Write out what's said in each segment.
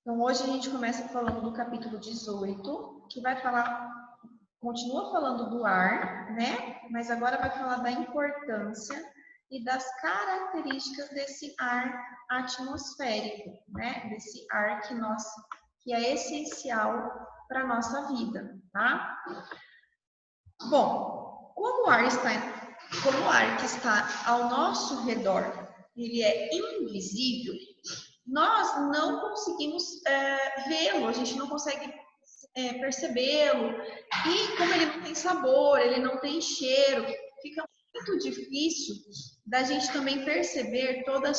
Então, hoje a gente começa falando do capítulo 18, que vai falar, continua falando do ar, né? Mas agora vai falar da importância e das características desse ar atmosférico, né? Desse ar que é essencial para a nossa vida, tá? Bom, como o ar que está ao nosso redor, ele é invisível, nós não conseguimos vê-lo, a gente não consegue percebê-lo. E como ele não tem sabor, ele não tem cheiro, fica muito difícil da gente também perceber toda a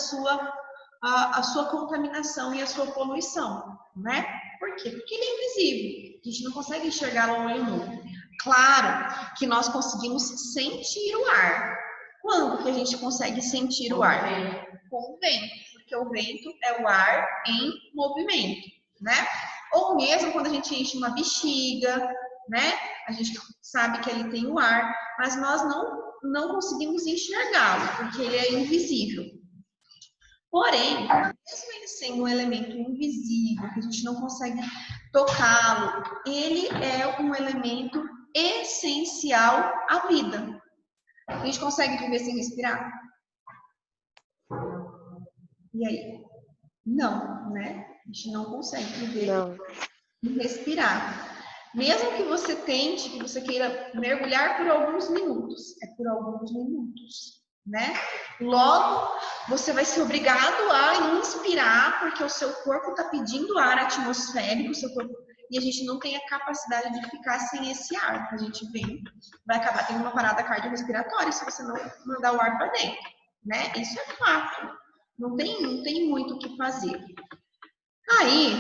sua contaminação e a sua poluição, né? Por quê? Porque ele é invisível, a gente não consegue enxergá-lo ao olho nu. Claro que nós conseguimos sentir o ar. Quando que a gente consegue sentir o ar? Com o vento, porque o vento é o ar em movimento, né? Ou mesmo quando a gente enche uma bexiga, né? A gente sabe que ali tem o ar, mas nós não conseguimos enxergá-lo, porque ele é invisível. Porém, mesmo ele sendo um elemento invisível, que a gente não consegue tocá-lo, ele é um elemento essencial à vida. A gente consegue viver sem respirar? E aí? Não, né? A gente não consegue viver e respirar. Mesmo que você tente, que você queira mergulhar por alguns minutos, é por alguns minutos, né? Logo, você vai ser obrigado a inspirar, porque o seu corpo está pedindo ar atmosférico, e a gente não tem a capacidade de ficar sem esse ar. A gente vai acabar tendo uma parada cardiorrespiratória se você não mandar o ar para dentro, né? Isso é fato. Não tem muito o que fazer. Aí,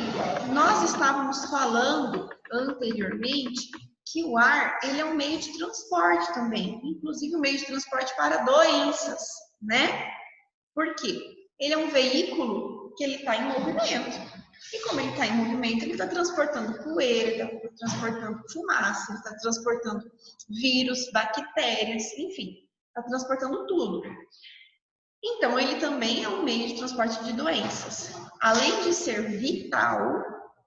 nós estávamos falando anteriormente que o ar, ele é um meio de transporte também, inclusive um meio de transporte para doenças, né? Por quê? Ele é um veículo que ele está em movimento. E como ele está em movimento, ele está transportando poeira, está transportando fumaça, está transportando vírus, bactérias, enfim, está transportando tudo. Então, ele também é um meio de transporte de doenças. Além de ser vital,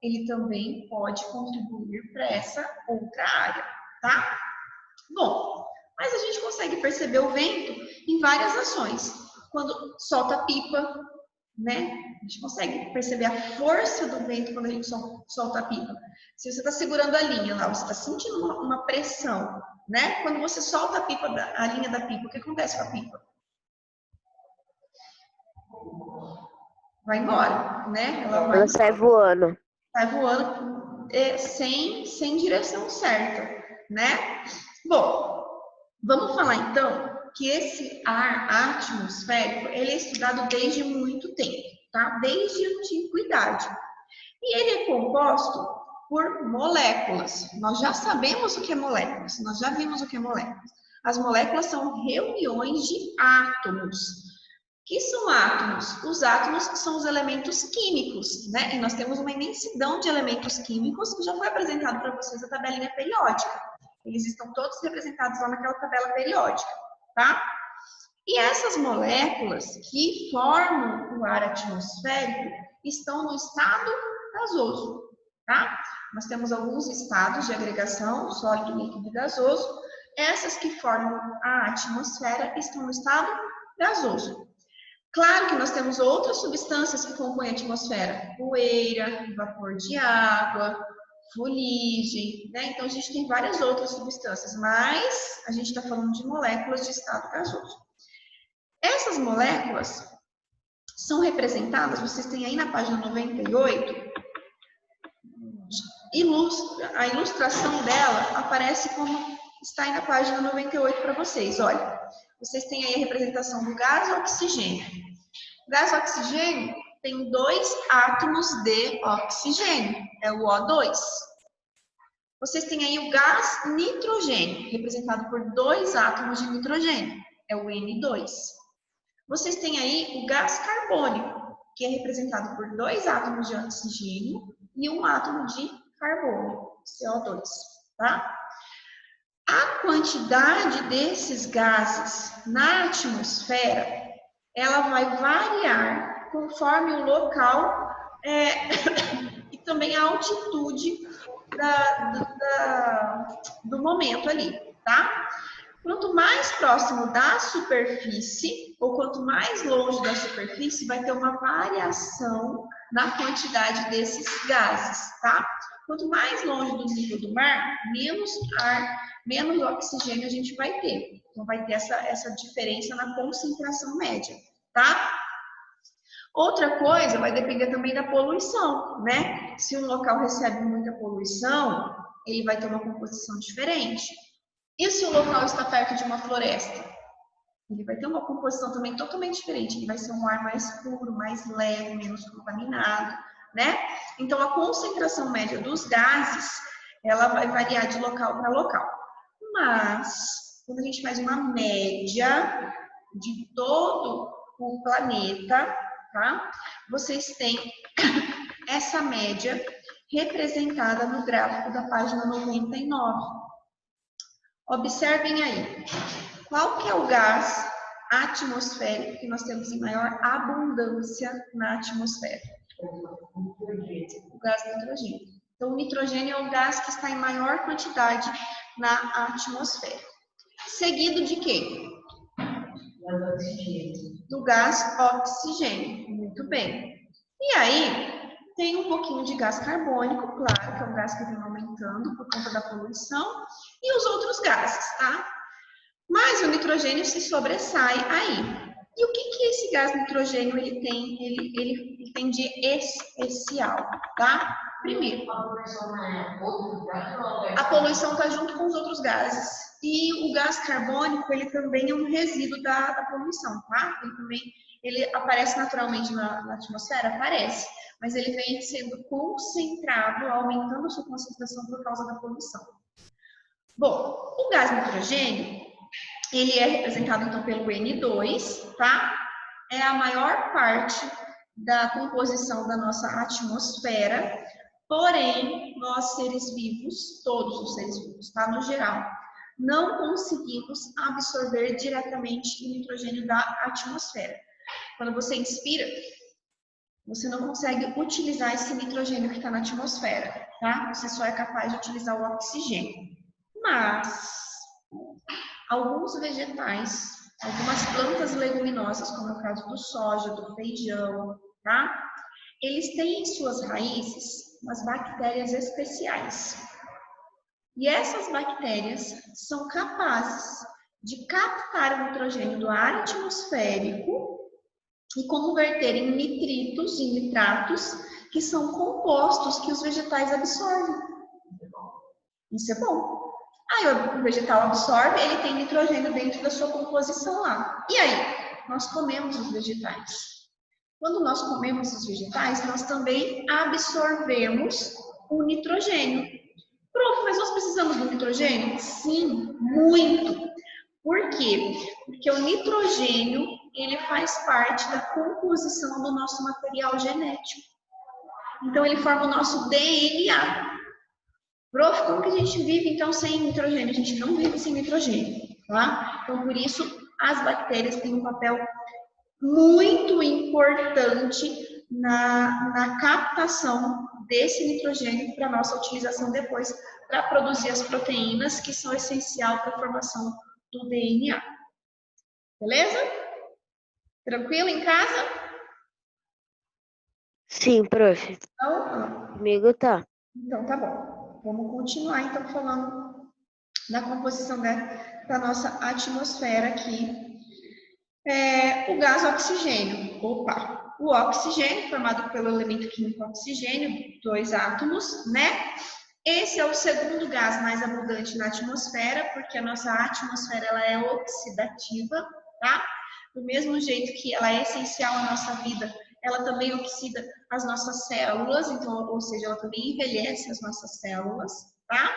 ele também pode contribuir para essa outra área, tá? Bom, mas a gente consegue perceber o vento em várias ações. Quando solta a pipa, né? A gente consegue perceber a força do vento quando a gente solta a pipa. Se você está segurando a linha lá, você está sentindo uma pressão, né? Quando você solta a linha da pipa, o que acontece com a pipa? Vai embora, né? Ela sai voando. Sai voando sem direção certa, né? Bom, vamos falar então que esse ar atmosférico, ele é estudado desde muito tempo, tá? Desde a antiguidade. E ele é composto por moléculas. Nós já sabemos o que é moléculas, nós já vimos o que é moléculas. As moléculas são reuniões de átomos. O que são átomos? Os átomos são os elementos químicos, né? E nós temos uma imensidão de elementos químicos que já foi apresentado para vocês a tabelinha periódica. Eles estão todos representados lá naquela tabela periódica, tá? E essas moléculas que formam o ar atmosférico estão no estado gasoso, tá? Nós temos alguns estados de agregação, sólido, líquido e gasoso. Essas que formam a atmosfera estão no estado gasoso. Claro que nós temos outras substâncias que compõem a atmosfera, poeira, vapor de água, fuligem, né? Então a gente tem várias outras substâncias, mas a gente está falando de moléculas de estado gasoso. Essas moléculas são representadas, vocês têm aí na página 98, a ilustração dela aparece como está aí na página 98 para vocês. Olha, vocês têm aí a representação do gás oxigênio. O gás oxigênio tem 2 átomos de oxigênio, é o O2. Vocês têm aí o gás nitrogênio, representado por 2 átomos de nitrogênio, é o N2. Vocês têm aí o gás carbônico, que é representado por 2 átomos de oxigênio e 1 átomo de carbono, CO2, tá? A quantidade desses gases na atmosfera, ela vai variar conforme o local E também a altitude do momento ali, tá? Quanto mais próximo da superfície, ou quanto mais longe da superfície, vai ter uma variação na quantidade desses gases, tá? Quanto mais longe do nível do mar, menos ar, menos oxigênio a gente vai ter. Então, vai ter essa diferença na concentração média, tá? Outra coisa vai depender também da poluição, né? Se um local recebe muita poluição, ele vai ter uma composição diferente. E se o local está perto de uma floresta? Ele vai ter uma composição também totalmente diferente. Ele vai ser um ar mais puro, mais leve, menos contaminado, né? Então, a concentração média dos gases, ela vai variar de local para local. Mas, quando a gente faz uma média de todo o planeta, tá? Vocês têm essa média representada no gráfico da página 99. Observem aí, qual que é o gás atmosférico que nós temos em maior abundância na atmosfera? O gás nitrogênio. Então, o nitrogênio é o gás que está em maior quantidade na atmosfera. Seguido de quê? Do gás oxigênio. Muito bem. E aí, tem um pouquinho de gás carbônico, claro, que é um gás que vem aumentando por conta da poluição, e os outros gases, tá? Mas o nitrogênio se sobressai aí. E o que esse gás nitrogênio ele tem de especial, tá? Primeiro, a poluição está junto com os outros gases. E o gás carbônico, ele também é um resíduo da poluição, tá? Ele aparece naturalmente na atmosfera? Aparece. Mas ele vem sendo concentrado, aumentando a sua concentração por causa da poluição. Bom, o gás nitrogênio, ele é representado, então, pelo N2, tá? É a maior parte da composição da nossa atmosfera, porém, nós seres vivos, todos os seres vivos, tá? No geral, não conseguimos absorver diretamente o nitrogênio da atmosfera. Quando você inspira, você não consegue utilizar esse nitrogênio que está na atmosfera, tá? Você só é capaz de utilizar o oxigênio. Mas alguns vegetais, algumas plantas leguminosas, como é o caso do soja, do feijão, tá? Eles têm em suas raízes umas bactérias especiais. E essas bactérias são capazes de captar o nitrogênio do ar atmosférico e converter em nitritos e nitratos, que são compostos que os vegetais absorvem. Isso é bom. Aí o vegetal absorve, ele tem nitrogênio dentro da sua composição lá. E aí? Nós comemos os vegetais. Quando nós comemos os vegetais, nós também absorvemos o nitrogênio. Prof, mas nós precisamos do nitrogênio? Sim, muito. Por quê? Porque o nitrogênio, ele faz parte da composição do nosso material genético. Então, ele forma o nosso DNA. Prof, como que a gente vive, então, sem nitrogênio? A gente não vive sem nitrogênio, tá? Então, por isso, as bactérias têm um papel muito importante na captação desse nitrogênio para nossa utilização depois para produzir as proteínas que são essenciais para a formação do DNA. Beleza? Tranquilo em casa? Sim, prof. Então, Comigo tá. então tá bom. Vamos continuar então falando da composição da nossa atmosfera aqui. O gás oxigênio. Opa! O oxigênio, formado pelo elemento químico oxigênio, 2 átomos, né? Esse é o segundo gás mais abundante na atmosfera, porque a nossa atmosfera ela é oxidativa, tá? Do mesmo jeito que ela é essencial à nossa vida, ela também oxida as nossas células, então, ou seja, ela também envelhece as nossas células, tá?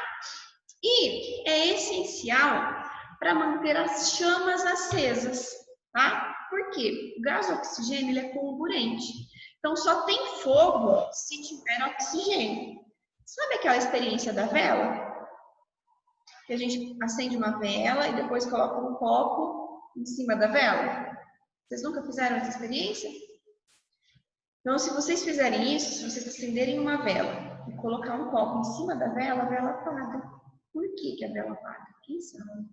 E é essencial para manter as chamas acesas, tá? Por quê? O gás oxigênio ele é comburente. Então, só tem fogo se tiver oxigênio. Sabe aquela experiência da vela? Que a gente acende uma vela e depois coloca um copo em cima da vela? Vocês nunca fizeram essa experiência? Então, se vocês fizerem isso, se vocês acenderem uma vela e colocar um copo em cima da vela, a vela apaga. Por que que a vela apaga? Quem sabe?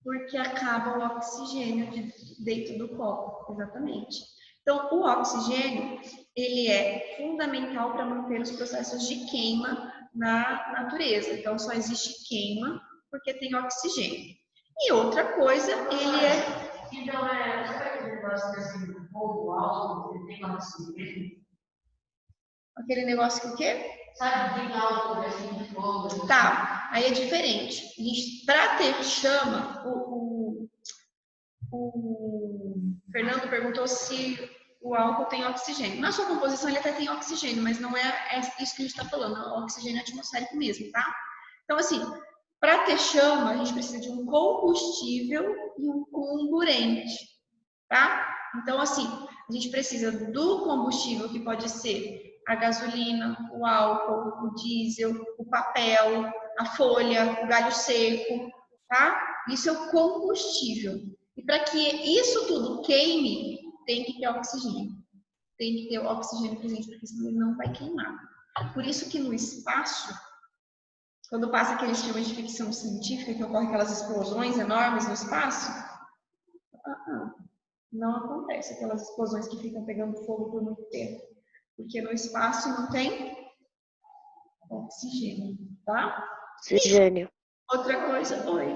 Porque acaba o oxigênio dentro do copo, exatamente. Então, o oxigênio, ele é fundamental para manter os processos de queima na natureza. Então, só existe queima porque tem oxigênio. E outra coisa, ele é... Então, sabe aquele negócio desse fogo alto, que tem oxigênio? Aquele negócio que o quê? Sabe, bem alto, assim, de fogo. Tá, aí é diferente. Para ter chama, o Fernando perguntou se o álcool tem oxigênio. Na sua composição ele até tem oxigênio, mas não é isso que a gente está falando, é o oxigênio atmosférico mesmo, tá? Então, assim, para ter chama, a gente precisa de um combustível e um comburente, tá? Então, assim, a gente precisa do combustível, que pode ser a gasolina, o álcool, o diesel, o papel, a folha, o galho seco, tá? Isso é o combustível. E para que isso tudo queime, tem que ter oxigênio. Tem que ter o oxigênio presente, porque senão ele não vai queimar. Por isso que no espaço, quando passa aqueles filmes de ficção científica, que ocorrem aquelas explosões enormes no espaço, não acontece aquelas explosões que ficam pegando fogo por muito tempo. Porque no espaço não tem oxigênio, tá? Oxigênio. Outra coisa, oi.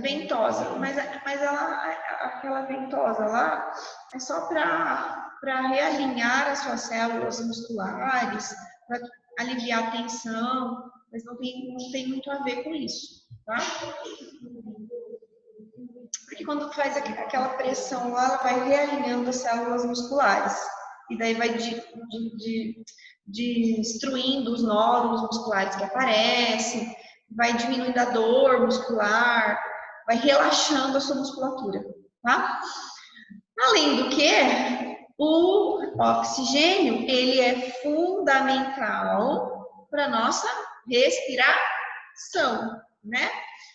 Ventosa, mas aquela ventosa lá é só para realinhar as suas células musculares, para aliviar a tensão, mas não tem muito a ver com isso, tá? Porque quando faz aquela pressão lá, ela vai realinhando as células musculares. E daí vai destruindo os nódulos musculares que aparecem, vai diminuindo a dor muscular, vai relaxando a sua musculatura, tá? Além do que, o oxigênio, ele é fundamental para nossa respiração, né?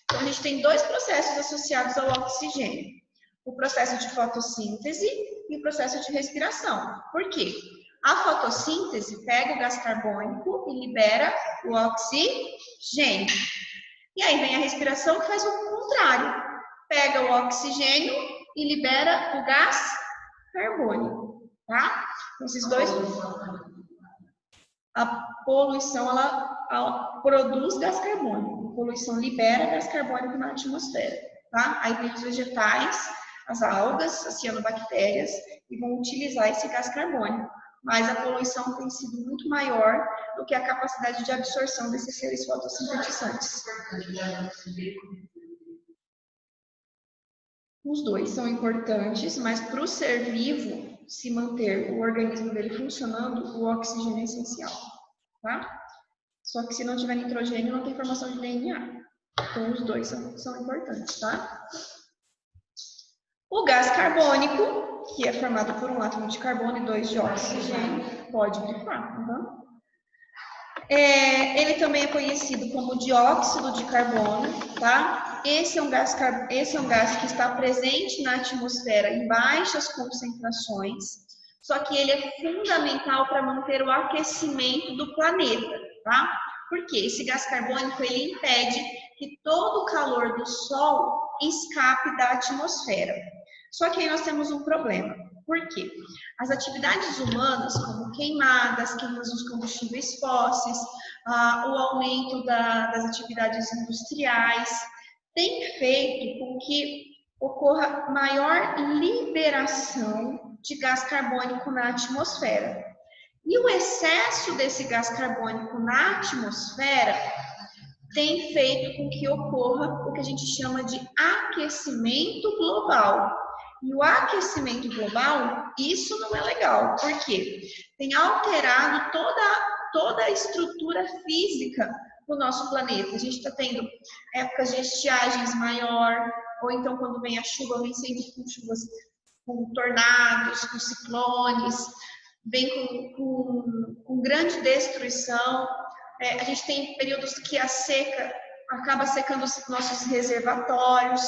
Então, a gente tem dois processos associados ao oxigênio. O processo de fotossíntese e o processo de respiração. Por quê? A fotossíntese pega o gás carbônico e libera o oxigênio. E aí vem a respiração que faz o contrário. Pega o oxigênio e libera o gás carbônico, tá? Esses dois... A poluição, ela produz gás carbônico. A poluição libera gás carbônico na atmosfera, tá? Aí vem os vegetais, as algas, as cianobactérias, e vão utilizar esse gás carbônico. Mas a poluição tem sido muito maior do que a capacidade de absorção desses seres fotossintetizantes. Os dois são importantes, mas para o ser vivo se manter o organismo dele funcionando, o oxigênio é essencial, tá? Só que se não tiver nitrogênio, não tem formação de DNA. Então, os dois são importantes, tá? O gás carbônico, que é formado por um átomo de carbono e 2 de oxigênio, pode grifar. Uhum. Ele também é conhecido como dióxido de carbono, tá? Esse é um gás que está presente na atmosfera em baixas concentrações, só que ele é fundamental para manter o aquecimento do planeta, tá? Porque esse gás carbônico, ele impede que todo o calor do Sol escape da atmosfera. Só que aí nós temos um problema. Por quê? As atividades humanas, como queimadas dos combustíveis fósseis, o aumento das atividades industriais, tem feito com que ocorra maior liberação de gás carbônico na atmosfera. E o excesso desse gás carbônico na atmosfera tem feito com que ocorra o que a gente chama de aquecimento global. E o aquecimento global, isso não é legal. Por quê? Tem alterado toda a estrutura física do nosso planeta. A gente está tendo épocas de estiagens maior, ou então quando vem a chuva, vem sempre com chuvas, com tornados, com ciclones, vem com grande destruição. A gente tem períodos que a seca acaba secando os nossos reservatórios,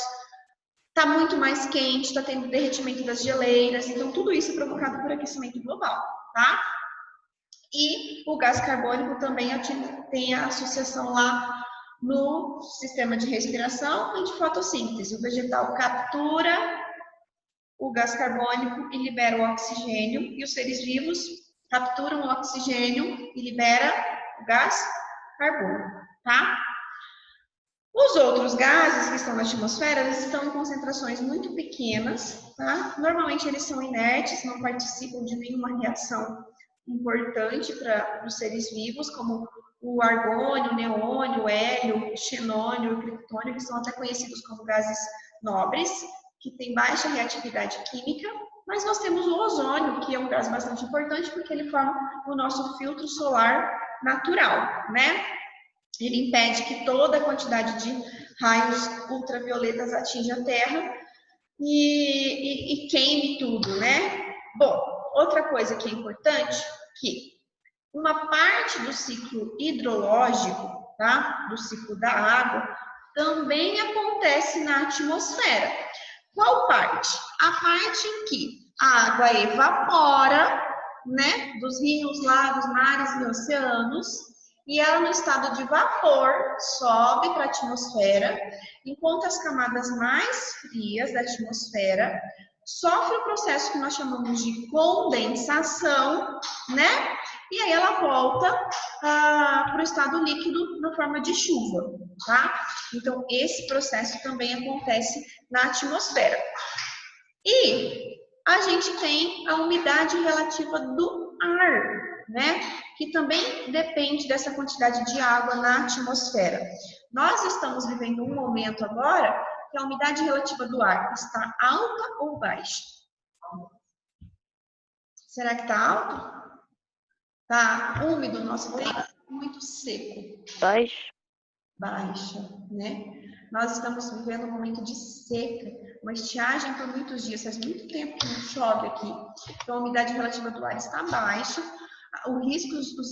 está muito mais quente, está tendo derretimento das geleiras, então tudo isso é provocado por aquecimento global, tá? E o gás carbônico também tem a associação lá no sistema de respiração e de fotossíntese. O vegetal captura o gás carbônico e libera o oxigênio, e os seres vivos capturam o oxigênio e libera o gás carbônico, tá? Os outros gases que estão na atmosfera, eles estão em concentrações muito pequenas, tá? Normalmente eles são inertes, não participam de nenhuma reação importante para os seres vivos, como o argônio, o neônio, o hélio, o xenônio, o criptônio, que são até conhecidos como gases nobres, que têm baixa reatividade química, mas nós temos o ozônio, que é um gás bastante importante, porque ele forma o nosso filtro solar natural, né? Ele impede que toda a quantidade de raios ultravioletas atinja a Terra e queime tudo, né? Bom, outra coisa que é importante, que uma parte do ciclo hidrológico, tá? Do ciclo da água, também acontece na atmosfera. Qual parte? A parte em que a água evapora, né? Dos rios, lagos, mares e oceanos, e ela, no estado de vapor, sobe para a atmosfera, enquanto as camadas mais frias da atmosfera sofrem o processo que nós chamamos de condensação, né? E aí ela volta para o estado líquido na forma de chuva, tá? Então, esse processo também acontece na atmosfera. E a gente tem a umidade relativa do ar, né? Que também depende dessa quantidade de água na atmosfera. Nós estamos vivendo um momento agora que a umidade relativa do ar está alta ou baixa? Será que está alta? Está úmido o nosso tempo? Muito seco. Baixa, né? Nós estamos vivendo um momento de seca, uma estiagem por muitos dias, faz muito tempo que não chove aqui. Então, a umidade relativa do ar está baixa, os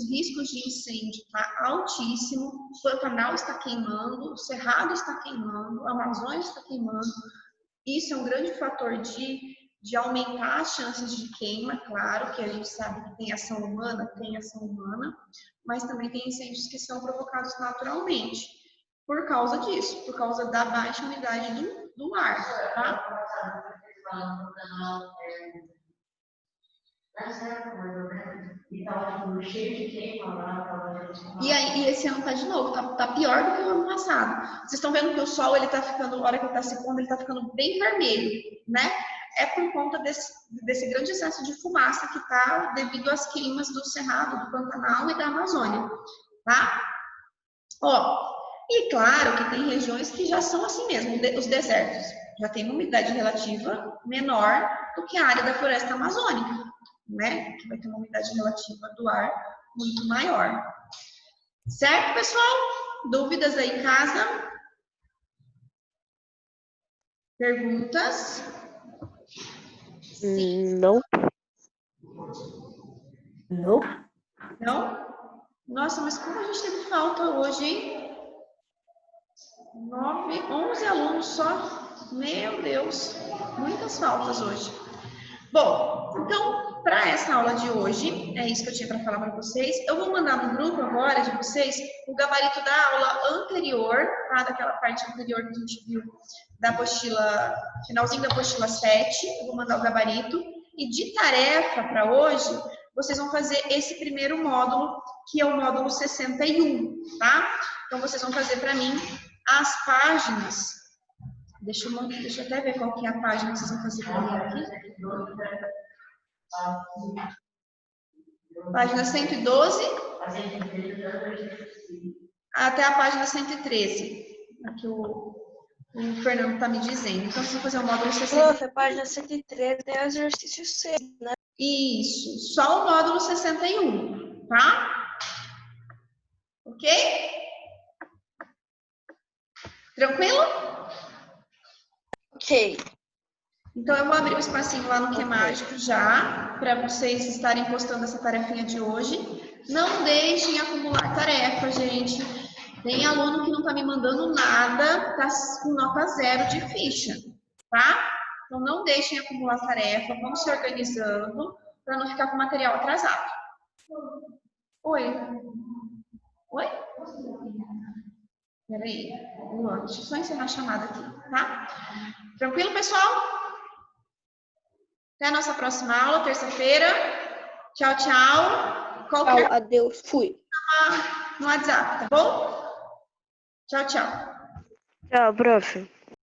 riscos de incêndio está altíssimo, o Pantanal está queimando, o Cerrado está queimando, a Amazônia está queimando. Isso é um grande fator de aumentar as chances de queima, claro que a gente sabe que tem ação humana, mas também tem incêndios que são provocados naturalmente, por causa disso, por causa da baixa umidade do ar, tá? E aí, esse ano tá de novo, tá pior do que o ano passado. Vocês estão vendo que o sol, ele tá ficando, na hora que ele tá se pondo, ele tá ficando bem vermelho, né? É por conta desse grande excesso de fumaça que tá devido às queimas do Cerrado, do Pantanal e da Amazônia, tá? Ó, e claro que tem regiões que já são assim mesmo, os desertos. Já tem uma umidade relativa menor do que a área da floresta amazônica, né? Que vai ter uma umidade relativa do ar muito maior. Certo, pessoal? Dúvidas aí em casa? Perguntas? Sim. Não. Não? Não? Nossa, mas como a gente teve falta hoje, hein? 11 alunos só. Meu Deus, muitas faltas hoje. Bom, então, para essa aula de hoje, é isso que eu tinha para falar para vocês. Eu vou mandar no grupo agora de vocês o gabarito da aula anterior, tá? Daquela parte anterior que a gente viu da apostila, finalzinho da apostila 7. Eu vou mandar o gabarito. E de tarefa para hoje, vocês vão fazer esse primeiro módulo, que é o módulo 61, tá? Então, vocês vão fazer para mim as páginas. Deixa eu até ver qual que é a página que vocês vão fazer para mim aqui. Página 112 até a página 113. Aqui o Fernando está me dizendo. Então, vocês vão fazer o módulo 61. Prof, a página 113 tem o exercício 6, né? Isso, só o módulo 61, tá? Ok? Tranquilo? Ok. Então, eu vou abrir um espacinho lá no Que Mágico já, para vocês estarem postando essa tarefinha de hoje. Não deixem acumular tarefa, gente. Tem aluno que não está me mandando nada, está com nota 0 de ficha, tá? Então, não deixem acumular tarefa, vamos se organizando para não ficar com o material atrasado. Oi? Oi? Peraí, deixa eu só encerrar a chamada aqui, tá? Tranquilo, pessoal? Até a nossa próxima aula, terça-feira. Tchau, tchau. Tchau, adeus, fui. No WhatsApp, tá bom? Tchau, tchau. Tchau, prof.